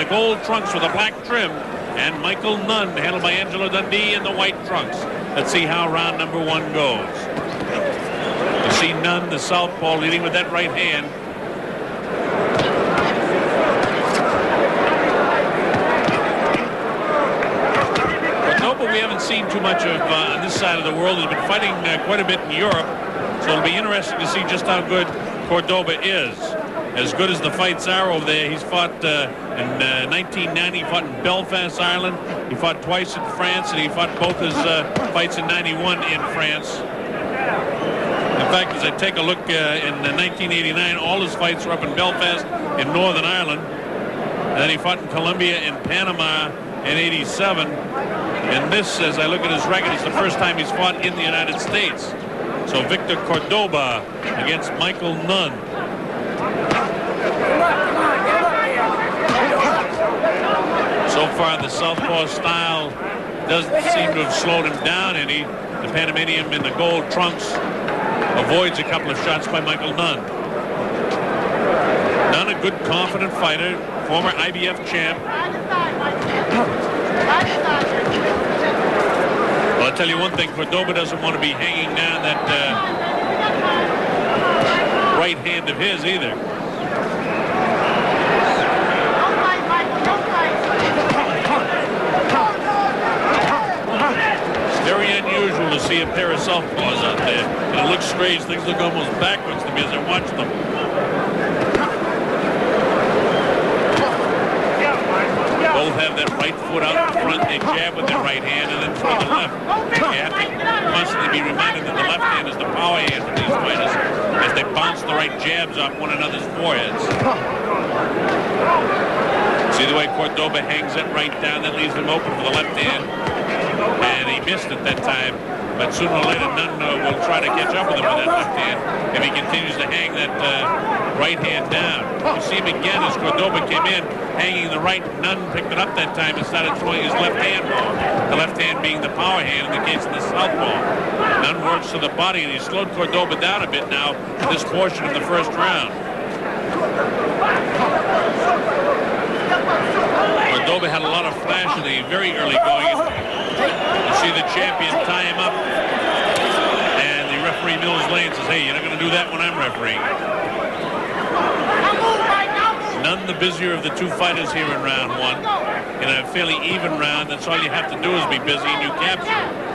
The gold trunks with a black trim, and Michael Nunn, handled by Angelo Dundee, in the white trunks. Let's see how round number 1 goes. You see Nunn, the southpaw, leading with that right hand. Cordoba we haven't seen too much of on this side of the world. He's been fighting quite a bit in Europe, so it'll be interesting to see just how good Cordoba is. As good as the fights are over there, he's fought in 1990, he fought in Belfast, Ireland. He fought twice in France, and he fought both his fights in 91 in France. In fact, as I take a look in 1989, all his fights were up in Belfast in Northern Ireland. And then he fought in Colombia and Panama in 87. And this, as I look at his record, is the first time he's fought in the United States. So Victor Cordoba against Michael Nunn. So far, the southpaw style doesn't seem to have slowed him down any. The Panamanian in the gold trunks avoids a couple of shots by Michael Nunn. Nunn, a good, confident fighter, former IBF champ. Well, I'll tell you one thing, Cordoba doesn't want to be hanging down that right hand of his either. Very unusual to see a pair of southpaws out there. And it looks strange. Things look almost backwards to me as I watch them. Both have that right foot out in front. They jab with their right hand and then throw the left. You have to constantly be reminded that the left hand is the power hand for these fighters as they bounce the right jabs off one another's foreheads. See the way Cordoba hangs it right down. That leaves him open for the left hand. And he missed it that time, but sooner or later Nunn will try to catch up with him with that left hand if he continues to hang that right hand down. You see him again as Cordoba came in, hanging the right. Nunn picked it up that time and started throwing his left hand more. The left hand being the power hand in the case of the southpaw. Nunn works to the body, and he slowed Cordoba down a bit now in this portion of the first round. Cordoba had a lot of flash in the very early going. You see the champion tie him up, and the referee Mills Lane says, hey, you're not going to do that when I'm refereeing. Nunn the busier of the two fighters here in round 1. In a fairly even round, that's all you have to do is be busy and you capture.